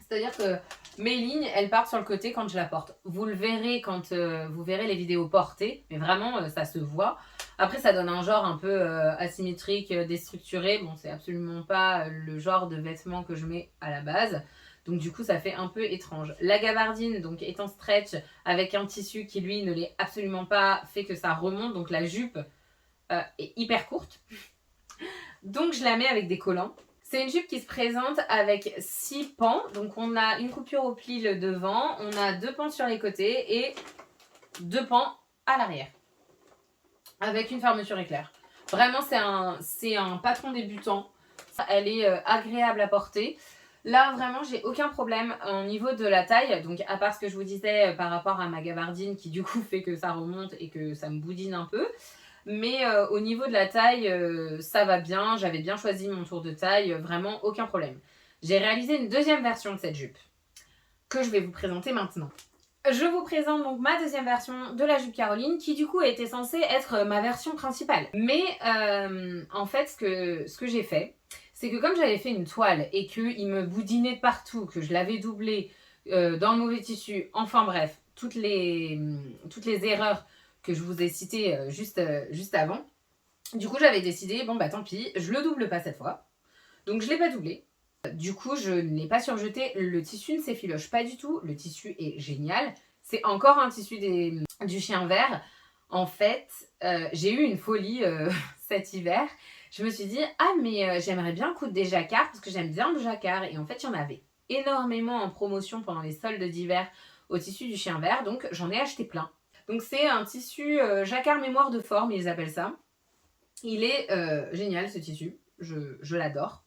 C'est-à-dire que mes lignes, elles partent sur le côté quand je la porte. Vous le verrez quand vous verrez les vidéos portées, mais vraiment, ça se voit. Après, ça donne un genre un peu asymétrique, déstructuré. Bon, c'est absolument pas le genre de vêtements que je mets à la base. Donc du coup, ça fait un peu étrange. La gabardine, donc étant stretch, avec un tissu qui lui ne l'est absolument pas, fait que ça remonte. Donc la jupe est hyper courte. Donc je la mets avec des collants. C'est une jupe qui se présente avec 6 pans. Donc on a une coupure au pli le devant, on a 2 pans sur les côtés et 2 pans à l'arrière. Avec une fermeture éclair. Vraiment, c'est un patron débutant. Elle est agréable à porter. Là, vraiment, j'ai aucun problème au niveau de la taille. Donc, à part ce que je vous disais par rapport à ma gabardine qui, du coup, fait que ça remonte et que ça me boudine un peu. Mais au niveau de la taille, ça va bien. J'avais bien choisi mon tour de taille. Vraiment, aucun problème. J'ai réalisé une deuxième version de cette jupe que je vais vous présenter maintenant. Je vous présente donc ma deuxième version de la jupe Caroline qui du coup était censée être ma version principale. Mais en fait, ce que j'ai fait, c'est que comme j'avais fait une toile et qu'il me boudinait de partout, que je l'avais doublé dans le mauvais tissu, enfin bref, toutes les erreurs que je vous ai citées juste avant, du coup j'avais décidé, bon bah tant pis, je le double pas cette fois. Donc je l'ai pas doublé. Du coup, je ne l'ai pas surjeté. Le tissu ne s'effiloche pas du tout. Le tissu est génial. C'est encore un tissu du chien vert. En fait, j'ai eu une folie cet hiver. Je me suis dit, ah mais j'aimerais bien coudre des jacquards parce que j'aime bien le jacquard. Et en fait, il y en avait énormément en promotion pendant les soldes d'hiver au tissu du chien vert. Donc, j'en ai acheté plein. Donc, c'est un tissu jacquard mémoire de forme, ils appellent ça. Il est génial ce tissu. Je l'adore.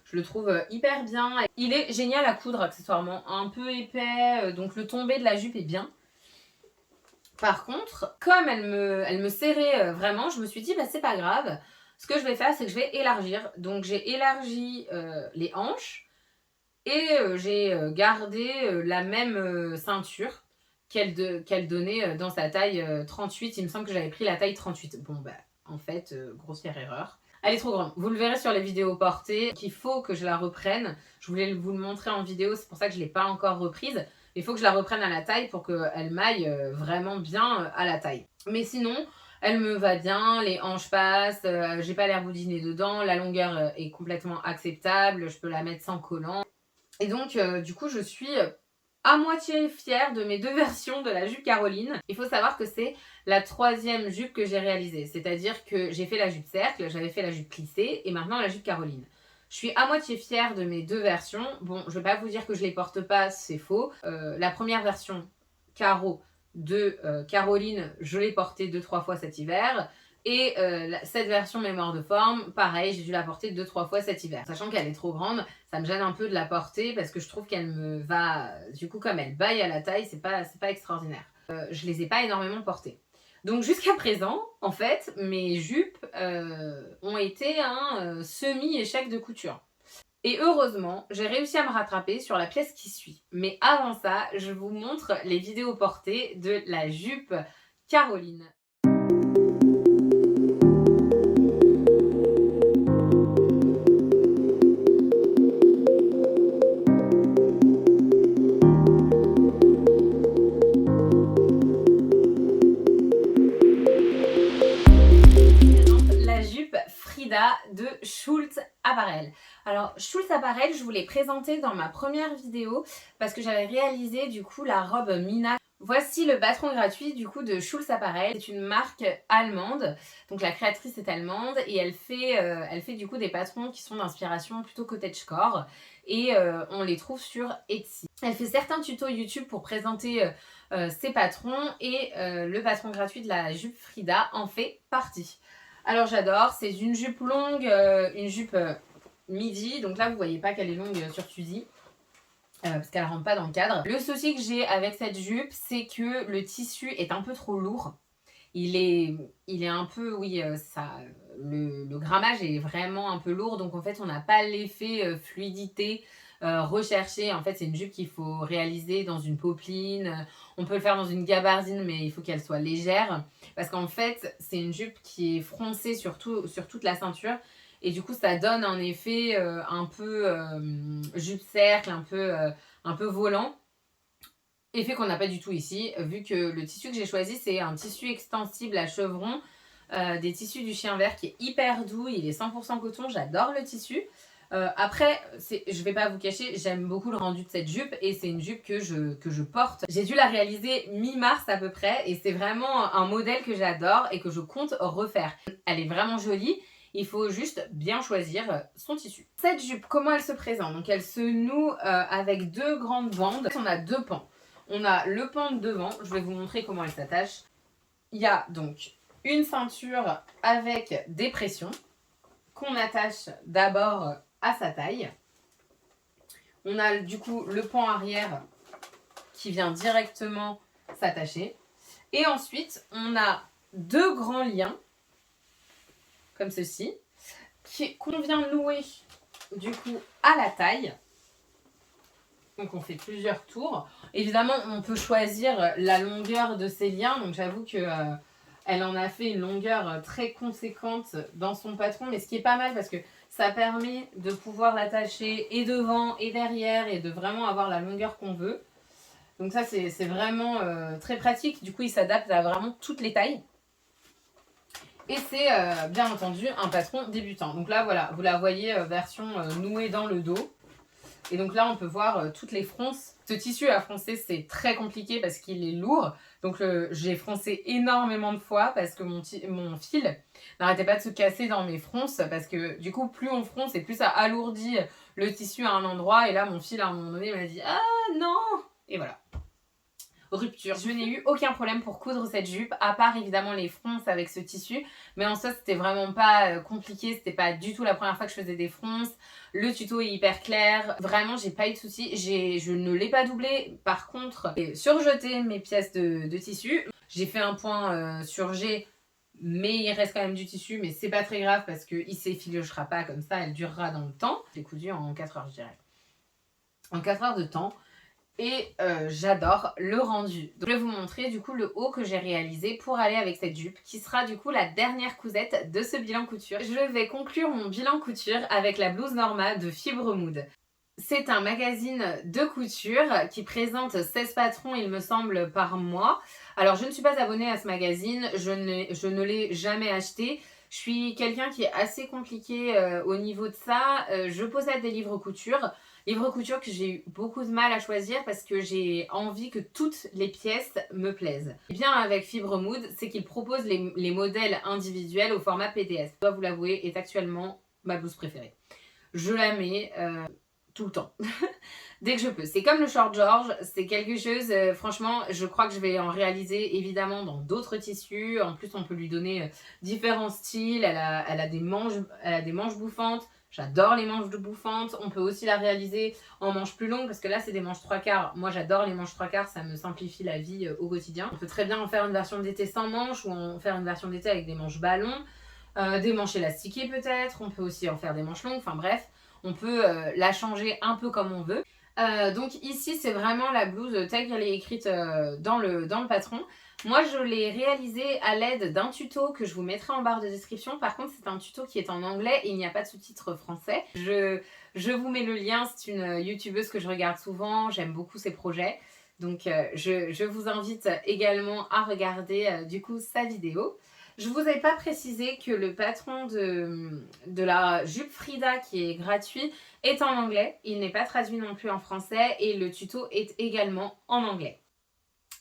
Je le trouve hyper bien. Il est génial à coudre accessoirement. Un peu épais, donc le tombé de la jupe est bien. Par contre, comme elle me serrait vraiment, je me suis dit, bah c'est pas grave. Ce que je vais faire, c'est que je vais élargir. Donc j'ai élargi les hanches et j'ai gardé la même ceinture qu'elle donnait dans sa taille 38. Il me semble que j'avais pris la taille 38. Bon bah, en fait, grossière erreur. Elle est trop grande. Vous le verrez sur les vidéos portées qu'il faut que je la reprenne. Je voulais vous le montrer en vidéo, c'est pour ça que je ne l'ai pas encore reprise. Il faut que je la reprenne à la taille pour qu'elle m'aille vraiment bien à la taille. Mais sinon, elle me va bien, les hanches passent, j'ai pas l'air boudiné dedans, la longueur est complètement acceptable, je peux la mettre sans collant. Et donc, du coup, je suis à moitié fière de mes deux versions de la jupe Caroline. Il faut savoir que c'est la troisième jupe que j'ai réalisée. C'est-à-dire que j'ai fait la jupe cercle, j'avais fait la jupe plissée et maintenant la jupe Caroline. Je suis à moitié fière de mes deux versions. Bon, je ne vais pas vous dire que je les porte pas, c'est faux. La première version, Caro, de Caroline, je l'ai portée 2-3 fois cet hiver. Et cette version mémoire de forme, pareil, j'ai dû la porter 2-3 fois cet hiver. Sachant qu'elle est trop grande, ça me gêne un peu de la porter parce que je trouve qu'elle me va... Du coup, comme elle baille à la taille, c'est pas extraordinaire. Je les ai pas énormément portées. Donc jusqu'à présent, en fait, mes jupes ont été un semi-échec de couture. Et heureusement, j'ai réussi à me rattraper sur la pièce qui suit. Mais avant ça, je vous montre les vidéos portées de la jupe Caroline. Schulz Apparel, je vous l'ai présenté dans ma première vidéo parce que j'avais réalisé du coup la robe Mina. Voici le patron gratuit du coup de Schulz Apparel. C'est une marque allemande, donc la créatrice est allemande et elle fait du coup des patrons qui sont d'inspiration plutôt cottagecore et on les trouve sur Etsy. Elle fait certains tutos YouTube pour présenter ses patrons et le patron gratuit de la jupe Frida en fait partie. Alors j'adore, c'est une jupe longue, une jupe midi, donc là vous voyez pas qu'elle est longue sur Tuzi. Parce qu'elle rentre pas dans le cadre. Le souci que j'ai avec cette jupe, c'est que le tissu est un peu trop lourd. Il est un peu, oui, le grammage est vraiment un peu lourd, donc en fait on n'a pas l'effet fluidité recherché. En fait c'est une jupe qu'il faut réaliser dans une popeline, on peut le faire dans une gabardine mais il faut qu'elle soit légère, parce qu'en fait c'est une jupe qui est froncée sur toute la ceinture, et du coup ça donne un effet un peu jupe cercle, un peu volant. Effet qu'on n'a pas du tout ici, vu que le tissu que j'ai choisi, c'est un tissu extensible à chevron, des tissus du chien vert qui est hyper doux, il est 100% coton, j'adore le tissu. Après, je vais pas vous cacher, j'aime beaucoup le rendu de cette jupe et c'est une jupe que je porte. J'ai dû la réaliser mi-mars à peu près et c'est vraiment un modèle que j'adore et que je compte refaire. Elle est vraiment jolie. Il faut juste bien choisir son tissu. Cette jupe, comment elle se présente? Donc elle se noue avec deux grandes bandes. On a deux pans. On a le pan de devant, je vais vous montrer comment elle s'attache. Il y a donc une ceinture avec des pressions qu'on attache d'abord à sa taille. On a du coup le pan arrière qui vient directement s'attacher. Et ensuite, on a deux grands liens comme ceci, qu'on vient nouer du coup à la taille. Donc on fait plusieurs tours. Évidemment, on peut choisir la longueur de ces liens. Donc j'avoue que elle en a fait une longueur très conséquente dans son patron. Mais ce qui est pas mal parce que ça permet de pouvoir l'attacher et devant et derrière et de vraiment avoir la longueur qu'on veut. Donc ça, c'est vraiment très pratique. Du coup, il s'adapte à vraiment toutes les tailles. Et c'est bien entendu un patron débutant. Donc là, voilà, vous la voyez version nouée dans le dos. Et donc là, on peut voir toutes les fronces. Ce tissu à froncer, c'est très compliqué parce qu'il est lourd. Donc j'ai froncé énormément de fois parce que mon fil n'arrêtait pas de se casser dans mes fronces. Parce que du coup, plus on fronce et plus ça alourdit le tissu à un endroit. Et là, mon fil, à un moment donné, m'a dit « Ah non !» Et voilà. Rupture. Je n'ai eu aucun problème pour coudre cette jupe, à part évidemment les fronces avec ce tissu, mais en soi c'était vraiment pas compliqué, c'était pas du tout la première fois que je faisais des fronces, le tuto est hyper clair, vraiment j'ai pas eu de soucis, je ne l'ai pas doublé, par contre j'ai surjeté mes pièces de tissu, j'ai fait un point sur G, mais il reste quand même du tissu, mais c'est pas très grave parce qu'il s'effilochera pas comme ça, elle durera dans le temps. J'ai cousu en 4 heures je dirais, en 4 heures de temps. Et j'adore le rendu. Donc, je vais vous montrer du coup le haut que j'ai réalisé pour aller avec cette jupe qui sera du coup la dernière cousette de ce bilan couture. Je vais conclure mon bilan couture avec la blouse Norma de Fibre Mood. C'est un magazine de couture qui présente 16 patrons il me semble par mois. Alors je ne suis pas abonnée à ce magazine, je ne l'ai jamais acheté. Je suis quelqu'un qui est assez compliqué au niveau de ça. Je possède des livres couture. Livre couture que j'ai eu beaucoup de mal à choisir parce que j'ai envie que toutes les pièces me plaisent. Et bien avec Fibre Mood, c'est qu'ils proposent les modèles individuels au format PDF. Je dois vous l'avouer, est actuellement ma blouse préférée. Je la mets tout le temps, dès que je peux. C'est comme le Short George, c'est quelque chose, franchement, je crois que je vais en réaliser évidemment dans d'autres tissus. En plus, on peut lui donner différents styles. Elle a des manches bouffantes. J'adore les manches bouffantes. On peut aussi la réaliser en manches plus longues parce que là, c'est des manches 3/4. Moi, j'adore les manches 3/4. Ça me simplifie la vie au quotidien. On peut très bien en faire une version d'été sans manches ou en faire une version d'été avec des manches ballons. Des manches élastiquées peut-être. On peut aussi en faire des manches longues. Enfin bref, on peut la changer un peu comme on veut. Donc ici, c'est vraiment la blouse telle qu'elle est écrite dans le patron. Moi, je l'ai réalisée à l'aide d'un tuto que je vous mettrai en barre de description. Par contre, c'est un tuto qui est en anglais et il n'y a pas de sous-titres français. Je vous mets le lien, c'est une youtubeuse que je regarde souvent, j'aime beaucoup ses projets. Donc, je vous invite également à regarder du coup sa vidéo. Je vous ai pas précisé que le patron de la jupe Frida qui est gratuit est en anglais. Il n'est pas traduit non plus en français et le tuto est également en anglais.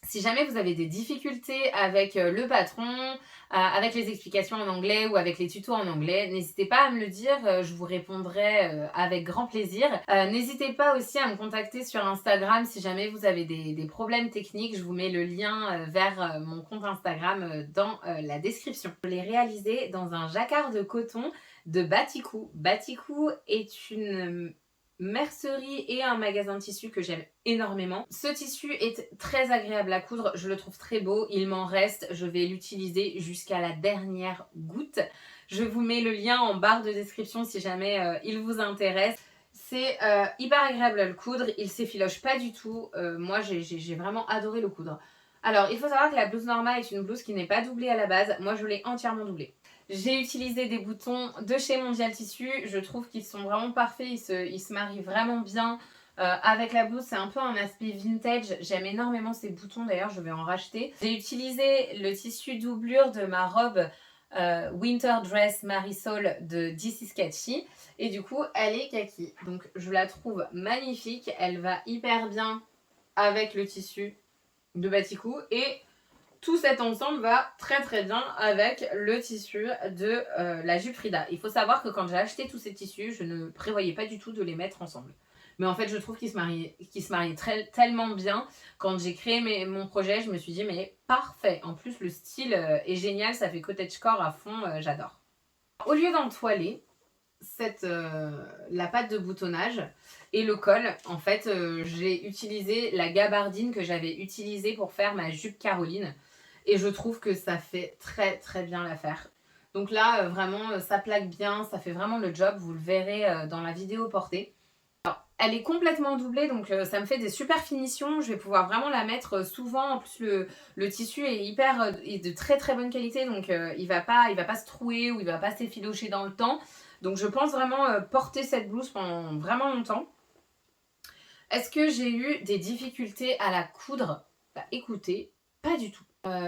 Si jamais vous avez des difficultés avec le patron, avec les explications en anglais ou avec les tutos en anglais, n'hésitez pas à me le dire, je vous répondrai avec grand plaisir. N'hésitez pas aussi à me contacter sur Instagram si jamais vous avez des problèmes techniques. Je vous mets le lien vers mon compte Instagram dans la description. Je l'ai réalisé dans un jacquard de coton de Batikou. Batikou est une mercerie et un magasin de tissus que j'aime énormément. Ce tissu est très agréable à coudre, je le trouve très beau, il m'en reste, je vais l'utiliser jusqu'à la dernière goutte. Je vous mets le lien en barre de description si jamais il vous intéresse. C'est hyper agréable à le coudre, il s'effiloche pas du tout, moi j'ai vraiment adoré le coudre. Alors il faut savoir que la blouse normale est une blouse qui n'est pas doublée à la base, moi je l'ai entièrement doublée. J'ai utilisé des boutons de chez Mondial Tissu, je trouve qu'ils sont vraiment parfaits, ils se marient vraiment bien avec la blouse, c'est un peu un aspect vintage, j'aime énormément ces boutons, d'ailleurs je vais en racheter. J'ai utilisé le tissu doublure de ma robe Winter Dress Marisol de DC Sketchy et du coup elle est kaki, donc je la trouve magnifique, elle va hyper bien avec le tissu de Batikou et tout cet ensemble va très très bien avec le tissu de la jupe Frida. Il faut savoir que quand j'ai acheté tous ces tissus, je ne prévoyais pas du tout de les mettre ensemble. Mais en fait, je trouve qu'ils se marient tellement bien. Quand j'ai créé mon projet, je me suis dit, mais parfait. En plus, le style est génial, ça fait cottagecore à fond, j'adore. Au lieu d'entoiler la pâte de boutonnage et le col, en fait, j'ai utilisé la gabardine que j'avais utilisée pour faire ma jupe Caroline. Et je trouve que ça fait très très bien l'affaire. Donc là, vraiment, ça plaque bien, ça fait vraiment le job. Vous le verrez dans la vidéo portée. Alors, elle est complètement doublée, donc ça me fait des super finitions. Je vais pouvoir vraiment la mettre souvent. En plus, le tissu est est de très très bonne qualité, donc il va pas se trouer ou il va pas s'effilocher dans le temps. Donc je pense vraiment porter cette blouse pendant vraiment longtemps. Est-ce que j'ai eu des difficultés à la coudre? Bah écoutez, pas du tout.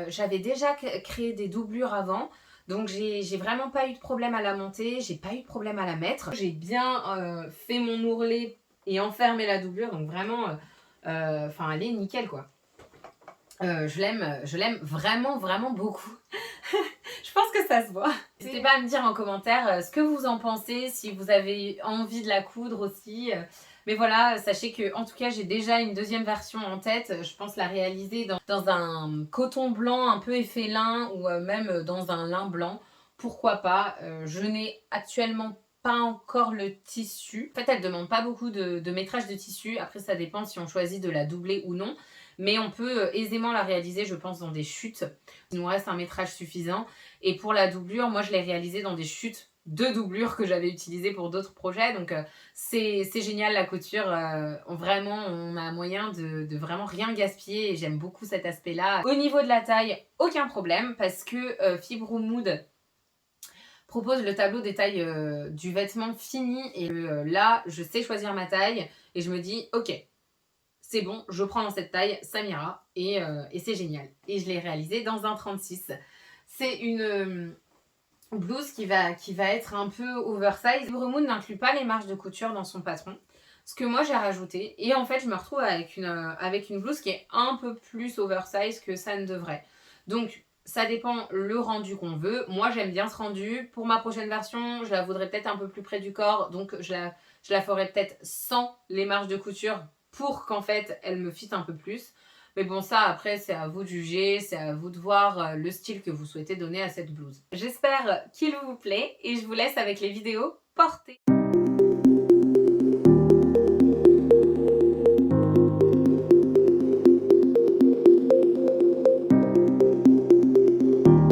J'avais déjà créé des doublures avant, donc j'ai vraiment pas eu de problème à la monter, j'ai pas eu de problème à la mettre. J'ai bien fait mon ourlet et enfermé la doublure, donc vraiment, enfin elle est nickel quoi. Je l'aime vraiment vraiment beaucoup. Je pense que ça se voit. N'hésitez pas à me dire en commentaire ce que vous en pensez, si vous avez envie de la coudre aussi. Mais voilà, sachez que en tout cas j'ai déjà une deuxième version en tête. Je pense la réaliser dans un coton blanc un peu effet lin ou même dans un lin blanc. Pourquoi pas. Je n'ai actuellement pas encore le tissu. En fait, elle ne demande pas beaucoup de métrage de tissu. Après, ça dépend si on choisit de la doubler ou non. Mais on peut aisément la réaliser, je pense, dans des chutes. Il nous reste un métrage suffisant. Et pour la doublure, moi, je l'ai réalisée dans des chutes de doublure que j'avais utilisées pour d'autres projets. Donc, c'est génial la couture. Vraiment, on a moyen de vraiment rien gaspiller. Et j'aime beaucoup cet aspect-là. Au niveau de la taille, aucun problème. Parce que Fibro Mood propose le tableau des tailles du vêtement fini. Et là, je sais choisir ma taille. Et je me dis, ok, c'est bon, je prends dans cette taille, ça m'ira. Et c'est génial. Et je l'ai réalisé dans un 36. C'est une blouse qui va être un peu oversize. Fibro Mood n'inclut pas les marges de couture dans son patron. Ce que moi j'ai rajouté. Et en fait, je me retrouve avec une blouse qui est un peu plus oversize que ça ne devrait. Donc, ça dépend le rendu qu'on veut. Moi, j'aime bien ce rendu. Pour ma prochaine version, je la voudrais peut-être un peu plus près du corps. Donc, je la ferai peut-être sans les marges de couture pour qu'en fait, elle me fitte un peu plus. Mais bon, ça, après, c'est à vous de juger. C'est à vous de voir le style que vous souhaitez donner à cette blouse. J'espère qu'il vous plaît et je vous laisse avec les vidéos portées.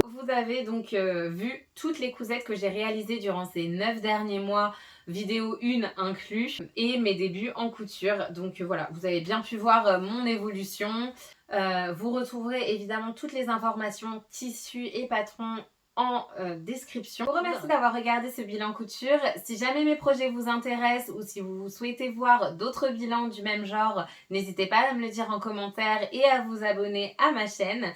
Vous avez donc vu toutes les cousettes que j'ai réalisées durant ces 9 derniers mois, vidéo 1 inclus, et mes débuts en couture. Donc voilà, vous avez bien pu voir mon évolution. Vous retrouverez évidemment toutes les informations tissus et patrons en description. Je vous remercie d'avoir regardé ce bilan couture. Si jamais mes projets vous intéressent ou si vous souhaitez voir d'autres bilans du même genre, n'hésitez pas à me le dire en commentaire et à vous abonner à ma chaîne.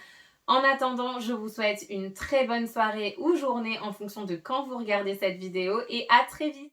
En attendant, je vous souhaite une très bonne soirée ou journée en fonction de quand vous regardez cette vidéo et à très vite.